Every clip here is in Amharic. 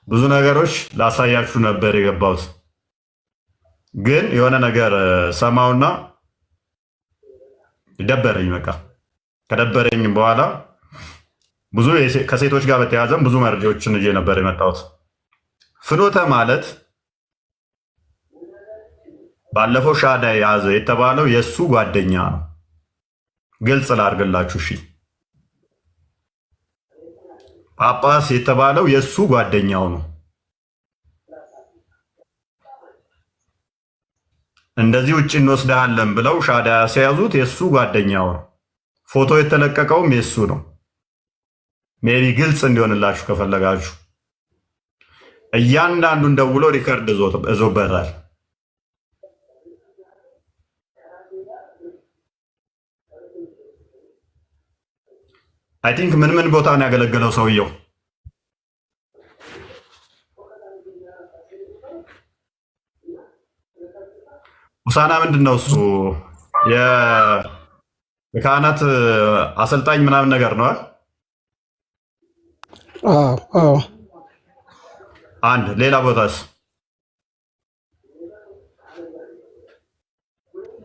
ብዙ ነገሮች ላሳያችሁ ነበር የገባሁት፣ ግን የሆነ ነገር ሰማውና ደበረኝ። በቃ ከደበረኝ በኋላ ብዙ ከሴቶች ጋር በተያያዘም ብዙ መረጃዎችን ይዤ ነበር የመጣሁት። ፍኖተ ማለት ባለፈው ሻዳ የያዘ የተባለው የእሱ ጓደኛ ነው። ግልጽ ላድርግላችሁ። እሺ፣ ጳጳስ የተባለው የእሱ ጓደኛው ነው። እንደዚህ ውጭ እንወስድሃለን ብለው ሻዳ ሲያዙት የእሱ ጓደኛው ነው። ፎቶ የተለቀቀውም የእሱ ነው። ሜቢ ግልጽ እንዲሆንላችሁ ከፈለጋችሁ እያንዳንዱን ደውሎ ሪከርድ እዞበታል። አይ ቲንክ ምን ቦታ ነው ያገለገለው ሰውየው? ውሳና ምንድን ነው እሱ? የካህናት አሰልጣኝ ምናምን ነገር ነው። አንድ ሌላ ቦታስ?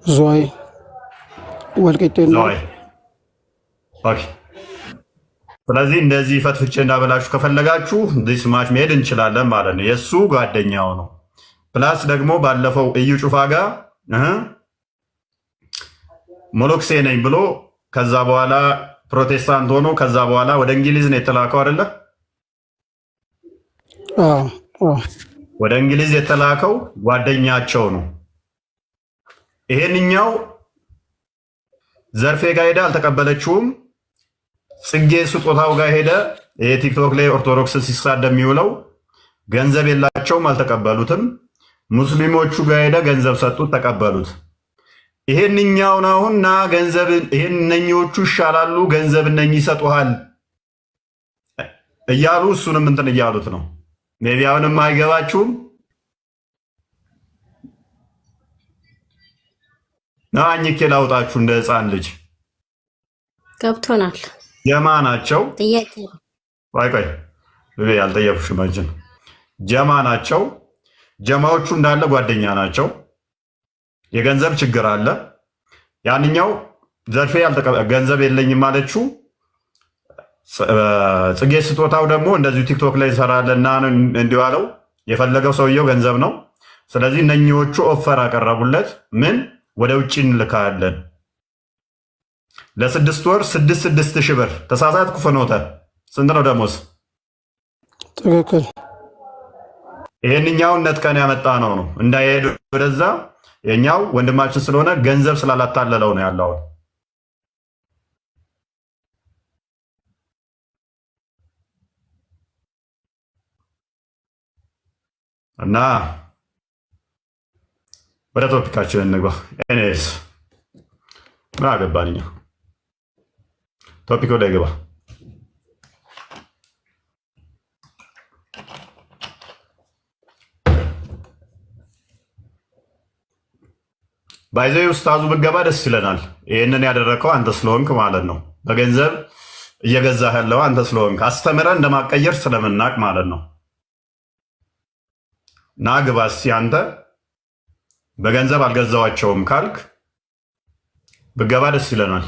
ዝዋይ ወልቂጤ ነው። ኦኬ። ስለዚህ እንደዚህ ፈትፍቼ እንዳበላችሁ ከፈለጋችሁ ዲስ ማች መሄድ እንችላለን ማለት ነው። የእሱ ጓደኛው ነው። ፕላስ ደግሞ ባለፈው እዩ ጩፋ ጋር ሞሎክሴ ነኝ ብሎ ከዛ በኋላ ፕሮቴስታንት ሆኖ ከዛ በኋላ ወደ እንግሊዝ ነው የተላከው አይደለ? ወደ እንግሊዝ የተላከው ጓደኛቸው ነው። ይሄንኛው ዘርፌ ጋር ሄደ፣ አልተቀበለችውም። ጽጌ ስጦታው ጋር ሄደ። ይሄ ቲክቶክ ላይ ኦርቶዶክስ ሲሳደብ የሚውለው ገንዘብ የላቸውም፣ አልተቀበሉትም። ሙስሊሞቹ ጋር ሄደ፣ ገንዘብ ሰጡት፣ ተቀበሉት። ይሄንኛውን አሁን ና ገንዘብ ይሄን እነኞቹ ይሻላሉ፣ ገንዘብ እነኚህ ይሰጡሃል እያሉ እሱንም እንትን እያሉት ነው። ሜቢ አሁንም አይገባችሁም? አኝኬ ላውጣችሁ እንደ ሕፃን ልጅ ገብቶናል። ጀማ ናቸው። ቆይ ያልጠየኩሽም አንቺን። ጀማ ናቸው። ጀማዎቹ እንዳለ ጓደኛ ናቸው። የገንዘብ ችግር አለ። ያንኛው ዘርፌ ገንዘብ የለኝም ማለችው። ጽጌ ስጦታው ደግሞ እንደዚሁ ቲክቶክ ላይ ይሰራልና እንዲዋለው የፈለገው ሰውየው ገንዘብ ነው። ስለዚህ እነኚዎቹ ኦፈር አቀረቡለት። ምን ወደ ውጭ እንልካለን ለ6 ወር 6,000 ብር። ተሳሳትኩ ፍኖተ? ስንት ነው ደሞዝ? ትክክል። ይሄንኛውን ነጥቀን ያመጣ ነው እንዳይሄድ ወደዛ። የኛው ወንድማችን ስለሆነ ገንዘብ ስላላታለለው ነው ያለው። እና ወደ ቶፒካችን እንግባ። ኤኒዌይስ ምን አገባን እኛ። ቶፒክ ላይ ግባ። ባይዘይ ኡስታዙ ብገባ ደስ ይለናል። ይህንን ያደረከው አንተ ስለሆንክ ማለት ነው። በገንዘብ እየገዛህ ያለው አንተ ስለሆንክ አስተምረን እንደማቀየር ስለምናቅ ማለት ነው። ና ግባ እስኪ አንተ በገንዘብ አልገዛዋቸውም ካልክ ብገባ ደስ ይለናል።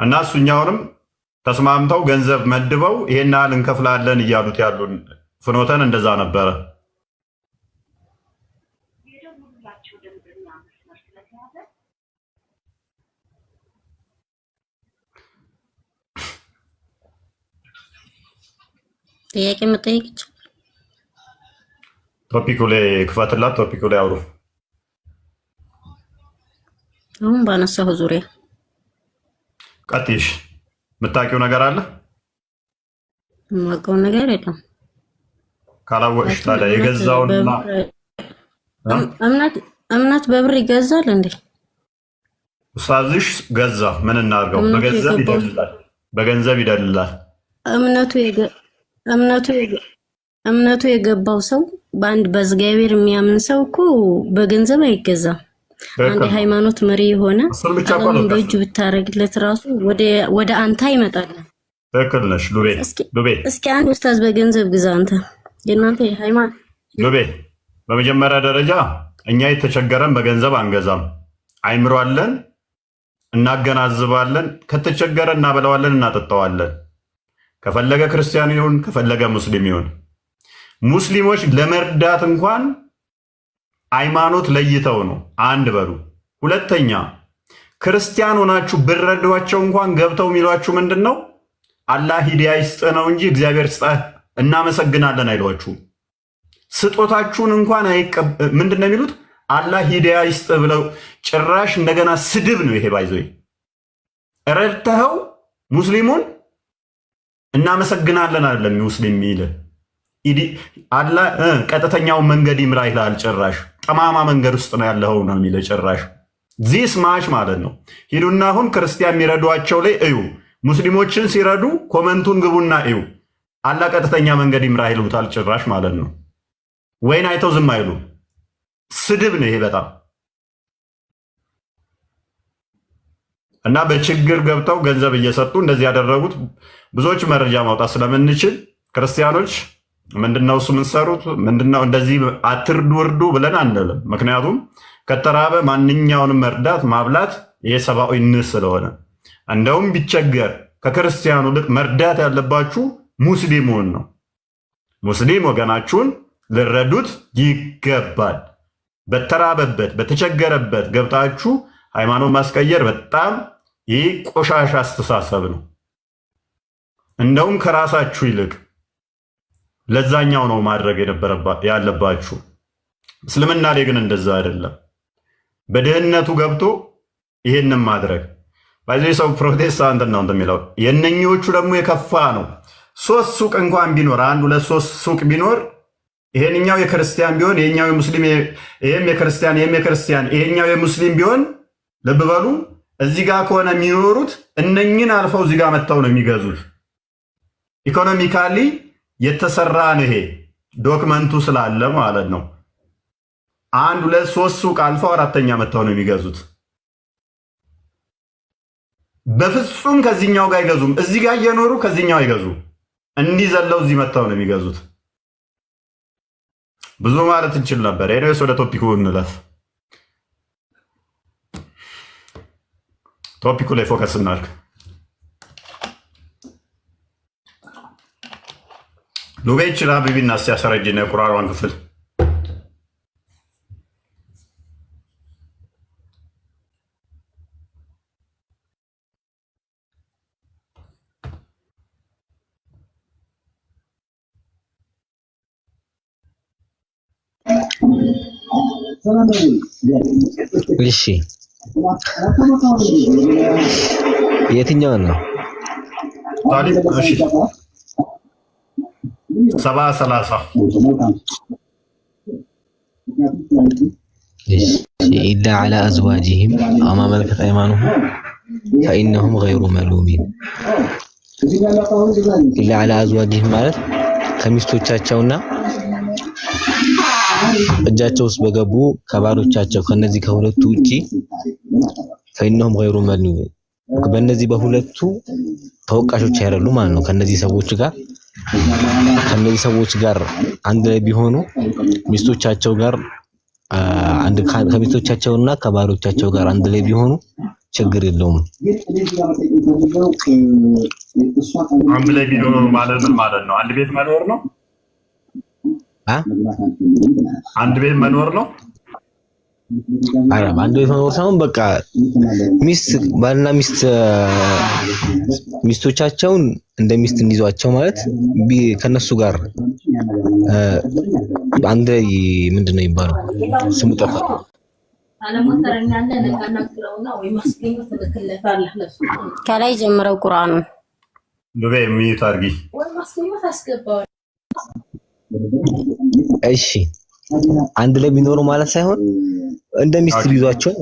እና እሱኛውንም ተስማምተው ገንዘብ መድበው ይሄን ያህል እንከፍላለን እያሉት ያሉን ፍኖተን እንደዛ ነበረ። ጥያቄ መጠየቅ ይችላል። ቶፒኩ ላይ ክፈትላት። ቶፒኩ ላይ አውሩ። አሁን ባነሳው ዙሪያ ቀጥይሽ። የምታውቂው ነገር አለ? የማውቀው ነገር የለም። ካላወቅሽ ታዲያ የገዛውና እምነት በብር ይገዛል እንዴ? ኡስታዝሽ ገዛ። ምን እናድርገው? በገንዘብ ይደልላል። በገንዘብ ይደልላል። እምነቱ የገባው ሰው በአንድ በእግዚአብሔር የሚያምን ሰው እኮ በገንዘብ አይገዛም። አንድ የሃይማኖት መሪ የሆነ ዓለምን በእጁ ብታረግለት ራሱ ወደ አንተ ይመጣል። ትክክል ነሽ ዱቤ እስኪ አንድ ኡስታዝ በገንዘብ ግዛ አንተ የእናንተ ሃይማኖት ዱቤ። በመጀመሪያ ደረጃ እኛ የተቸገረን በገንዘብ አንገዛም። አይምሮ አለን፣ እናገናዝባለን። ከተቸገረ እናበላዋለን፣ እናጠጣዋለን። ከፈለገ ክርስቲያን ይሁን ከፈለገ ሙስሊም ይሁን። ሙስሊሞች ለመርዳት እንኳን ሃይማኖት ለይተው ነው አንድ በሉ። ሁለተኛ ክርስቲያን ሆናችሁ ብረዷቸው እንኳን ገብተው የሚሏችሁ ምንድን ነው? አላህ ሂዳያ ይስጥ ነው እንጂ እግዚአብሔር ይስጥህ እናመሰግናለን አይሏችሁም። ስጦታችሁን እንኳን ምንድን ነው የሚሉት? አላህ ሂዳያ ይስጥ ብለው ጭራሽ እንደገና ስድብ ነው ይሄ። ባይዘይ ረድተኸው ሙስሊሙን እናመሰግናለን አይደለም ሙስሊም የሚል አላህ ቀጥተኛውን መንገድ ይምራ ይላል። ጭራሽ ጠማማ መንገድ ውስጥ ነው ያለው ነው የሚለው ጭራሽ ዚስ ማች ማለት ነው። ሂዱና አሁን ክርስቲያን የሚረዷቸው ላይ እዩ፣ ሙስሊሞችን ሲረዱ ኮመንቱን ግቡና እዩ። አላህ ቀጥተኛ መንገድ ይምራ ይሉታል ጭራሽ ማለት ነው። ወይን አይተው ዝም አይሉ። ስድብ ነው ይሄ በጣም እና በችግር ገብተው ገንዘብ እየሰጡ እንደዚህ ያደረጉት ብዙዎች መረጃ ማውጣት ስለምንችል ክርስቲያኖች ምንድነው እሱ የምንሰሩት ምንድነው እንደዚህ አትርዱ ወርዱ ብለን አንልም። ምክንያቱም ከተራበ ማንኛውንም መርዳት ማብላት ይሄ ሰብአዊነት ስለሆነ፣ እንደውም ቢቸገር ከክርስቲያኑ ልቅ መርዳት ያለባችሁ ሙስሊሙን ነው። ሙስሊም ወገናችሁን ልረዱት ይገባል። በተራበበት በተቸገረበት ገብታችሁ ሃይማኖት ማስቀየር በጣም ይህ ቆሻሻ አስተሳሰብ ነው። እንደውም ከራሳችሁ ይልቅ ለዛኛው ነው ማድረግ ያለባችሁ። እስልምና ላይ ግን እንደዛ አይደለም። በድህነቱ ገብቶ ይሄንን ማድረግ ባይዘይ ሰው ፕሮቴስታንት ነው እንደሚለው የነኞቹ ደግሞ የከፋ ነው። 3 ሱቅ እንኳን ቢኖር 1 2 3 ሱቅ ቢኖር ይሄንኛው የክርስቲያን ቢሆን ይሄኛው የሙስሊም ይሄም የክርስቲያን ይሄም የክርስቲያን ይሄኛው የሙስሊም ቢሆን ልብ በሉ እዚህ ጋር ከሆነ የሚኖሩት እነኝን አልፈው እዚህ ጋር መጥተው ነው የሚገዙት። ኢኮኖሚካሊ የተሰራ ነው ይሄ ዶክመንቱ ስላለ ማለት ነው። 1 2 3 ሱቅ አልፈው 4ኛ መጥተው ነው የሚገዙት። በፍጹም ከዚህኛው ጋር አይገዙም። እዚህ ጋር እየኖሩ ከዚህኛው አይገዙ። እንዲህ ዘለው እዚህ መጥተው ነው የሚገዙት። ብዙ ማለት እንችል ነበር። ኤኒዌይስ ወደ ቶፒኩ እንለፍ። ቶፒኩ ላይ ፎከስ እናድርግ። ሉቤች ራቢቢና ሲያሰረጅና የቁርአን ክፍል እሺ የትኛው ነው? ታዲያ እሺ 70-30 إلا على أزواجهم أو ما ملكت أيمانهم فإنهم غير ملومين إلا على أزواجهم ማለት ከሚስቶቻቸውና እጃቸው ውስጥ በገቡ ከባሮቻቸው ከነዚህ ከሁለቱ ውጪ فإنهم غير ملومين በእነዚህ በሁለቱ ተወቃሾች አይደሉም ማለት ነው። ከነዚህ ሰዎች ጋር አንድ ላይ ቢሆኑ ሚስቶቻቸው ጋር አንድ ከሚስቶቻቸውና ከባሮቻቸው ጋር አንድ ላይ ቢሆኑ ችግር የለውም። አንድ ላይ ቢሆኑ ማለት ነው አንድ ቤት መኖር ነው። አንድ ቤት መኖር ነው። አረብ አንድ ቤት መኖር ሳይሆን በቃ ባልና ሚስቶቻቸውን እንደ ሚስት እንዲዟቸው ማለት ከነሱ ጋር አንድ ላይ ምንድነው ይባላል? ስሙ ጠፋ። ከላይ ጀምረው ቁርአኑ ዱቤ ሚዩት አድርጊ። እሺ አንድ ላይ ቢኖሩ ማለት ሳይሆን እንደ ሚስት ቢዟቸው።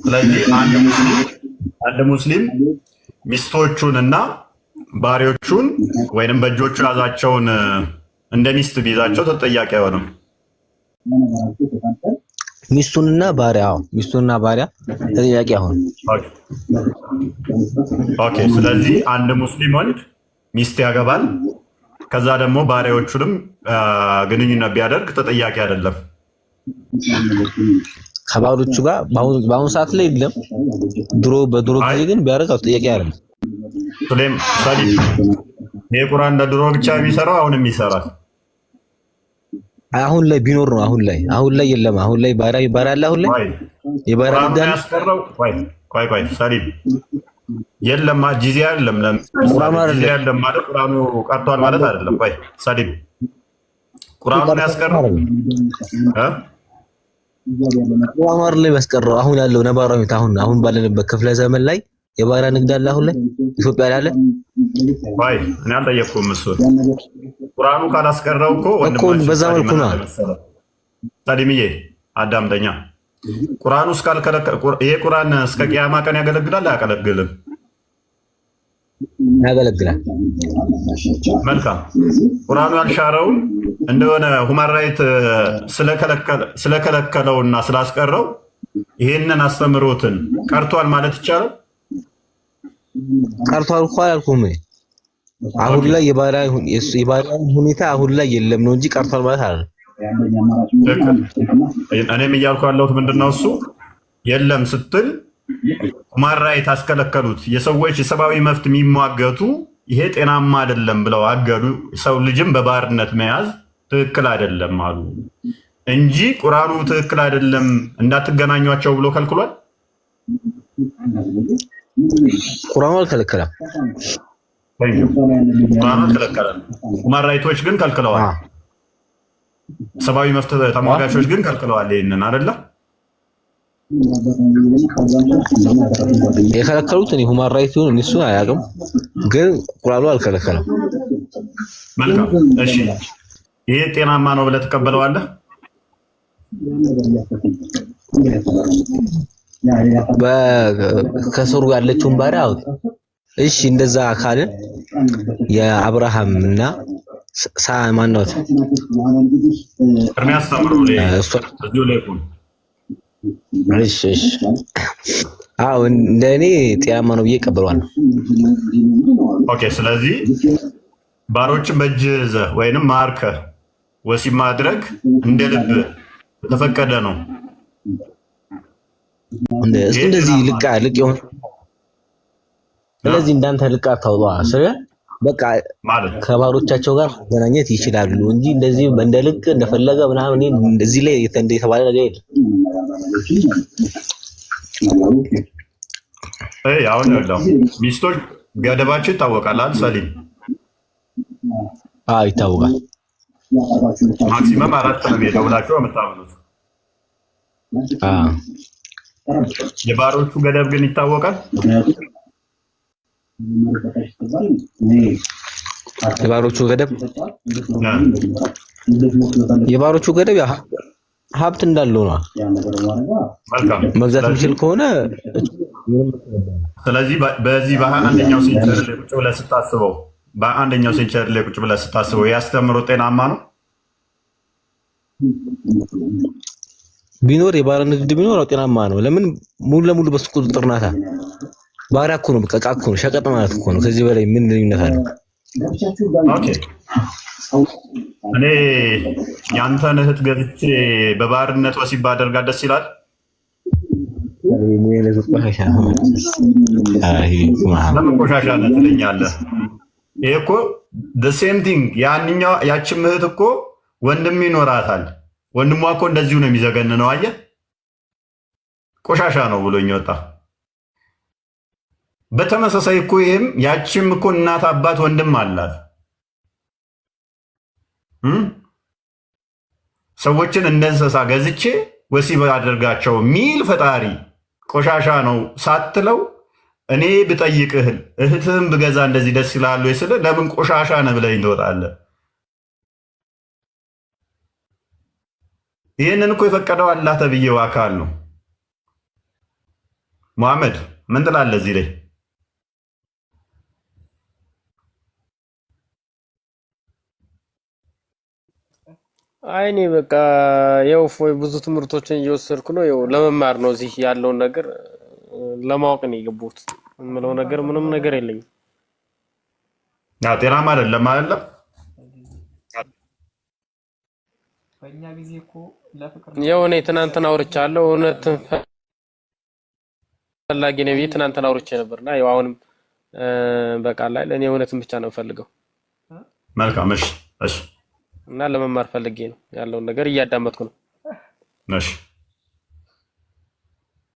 ስለዚህ አንድ ሙስሊም ሚስቶቹንና ባሪዎቹን ወይንም በእጆቹ ያዛቸውን እንደ ሚስት ቢይዛቸው ተጠያቂ አይሆንም። ሚስቱንና ባሪያ ተጠያቂ አይሆንም። ኦኬ ስለዚህ አንድ ሙስሊም ወንድ ሚስት ያገባል ከዛ ደግሞ ባሪያዎቹንም ግንኙነት ቢያደርግ ተጠያቂ አይደለም ከባሮቹ ጋር በአሁኑ ሰዓት ላይ የለም ድሮ በድሮ ጊዜ ግን ቢያደርግ ተጠያቂ አይደለም ሰሊም የቁርአን ለድሮ ብቻ የሚሰራው አሁንም ይሰራል አሁን ላይ ቢኖር ነው አሁን ላይ የለም አሁን ላይ ባሪያ አለ አሁን ላይ የባሪያ ንግድ ያስቀረው ቆይ ሰሊም የለም ጂዚያ የለም ጂዚያ የለም ማለት ቁርአኑ ቀርቷል ማለት አይደለም ቆይ ሰሊም ቁርአኑን ያስቀረው ቁርአኑ ላይ ያስቀረው አሁን ያለው ነባራዊ አሁን ባለንበት ክፍለ ዘመን ላይ የባሪያ ንግድ አለ አሁን ላይ ኢትዮጵያ ላይ አለ ቆይ እኔ አልጠየቅኩም እሱ ቁርአኑ ካላስቀረው እኮ ወንድሞች በዛ መልኩ ነው ሰሊምዬ አዳምጠኛ ቁርአኑ ይሄ ቁርአን እስከ ቂያማ ቀን ያገለግላል አያገለግልም ያገለግላል መልካም ቁርአኑ ያልሻረውን እንደሆነ ሁማን ራይት ስለከለከለውና ስላስቀረው ይሄንን አስተምሮትን ቀርቷል ማለት ይቻላል ቀርቷል እኮ አላልኩም አሁን ላይ የባሪያ ሁኔታ አሁን ላይ የለም ነው እንጂ ቀርቷል ማለት አይደለም እኔም እያልኩ ያለሁት ምንድነው እሱ የለም ስትል ሁማን ራይት አስከለከሉት የሰዎች የሰብአዊ መብት የሚሟገቱ ይሄ ጤናማ አይደለም ብለው አገዱ ሰው ልጅም በባርነት መያዝ ትክክል አይደለም አሉ እንጂ ቁርአኑ ትክክል አይደለም እንዳትገናኙአቸው ብሎ ከልክሏል ቁርአኑ አልከለከለም ሁማን ራይቶች ግን ከልክለዋል ሰብአዊ መብት ተሟጋቾች ግን ከልክለዋል ይሄንን አይደለ የከለከሉት እኔ ሁማን ራይት ነው እነሱ አያውቅም ግን ቁርአኑ አልከለከለም መልካም እሺ ይሄ ጤናማ ነው ብለህ ተቀበለዋለህ ከስሩ ያለችውን ባሪያ አውጥ እሺ እንደዛ ካለ የአብርሃም እና ማን ነው እርሚያስ ተምሮ ለይኩን እሺ አዎ እንደኔ ጤናማ ነው ብዬ እቀበለዋለሁ ኦኬ ስለዚህ ባሮችን በእጅ ይዘህ ወይንም ማርከህ ወሲብ ማድረግ እንደ ልብ ተፈቀደ ነው እንደዚህ ልቅ ይሆን ስለዚህ እንዳንተ ልቅ አታውጣ ስለዚህ በቃ ከባሮቻቸው ጋር መገናኘት ይችላሉ እንጂ እንደዚህ እንደ ልቅ እንደፈለገ ምናምን እንደዚህ ላይ የተባለ ነገር የለም አሁን ነው ሚስቶች ገደባቸው ይታወቃል አይደል ሰሊም ይታወቃል ማክሲመም 4 ነው የደውላቸው የምታምኑት የባሮቹ ገደብ ግን ይታወቃል የባሮቹ ገደብ ሀብት እንዳለው ነው መግዛት የሚችል ከሆነ ስለዚህ በዚህ በአንደኛው ሴንቸሪ ላይ ቁጭ ብለህ ስታስበው በአንደኛው ሴንቸሪ ላይ ቁጭ ብለህ ስታስበው ያስተምሮ ጤናማ ነው ቢኖር የባሪያ ንግድ ቢኖር ጤናማ ነው ለምን ሙሉ ለሙሉ በሱ ቁጥጥር ናታ ባሪያ እኮ ነው በቃ እኮ ነው ሸቀጥ ማለት እኮ ነው ከዚህ በላይ ምን ልዩነት አለ ኦኬ እኔ ያንተን እህት ገዝቼ በባርነት ወሲብ ባደርጋ ደስ ይላል ለምን ቆሻሻ ነህ ትለኛለህ ይሄ እኮ the same thing ያችም እህት እኮ ወንድም ይኖራታል ወንድሟ እኮ እንደዚሁ ነው የሚዘገንነው አየህ ቆሻሻ ነው ብሎኝ ወጣ በተመሳሳይ እኮ ይሄም ያችም እኮ እናት አባት ወንድም አላት ሰዎችን እንደ እንስሳ ገዝቼ ወሲብ አደርጋቸው ሚል ፈጣሪ ቆሻሻ ነው ሳትለው እኔ ብጠይቅህ እህትህም ብገዛ እንደዚህ ደስ ይላል ወይ ስለ ለምን ቆሻሻ ነህ ብለኝ ትወጣለህ ይሄንን እኮ የፈቀደው አላህ ተብዬው አካል ነው መሐመድ ምን ትላለህ እዚህ ላይ አይኔ በቃ ያው ብዙ ትምህርቶችን እየወሰድኩ ነው ያው ለመማር ነው እዚህ ያለውን ነገር ለማወቅ ነው የገቡት ምለው ነገር ምንም ነገር የለኝም። ጤናማ አይደለም ማለት ነው። ያው እኔ ትናንትና አውርቻለሁ። እውነት ፈላጊ ነኝ ብዬ ትናንትና አውርቼ ነበርና ያው አሁንም በቃ ላይ ለኔ እውነትን ብቻ ነው ፈልገው። መልካም እሺ። እና ለመማር ፈልጌ ነው ያለውን ነገር እያዳመጥኩ ነው። እሺ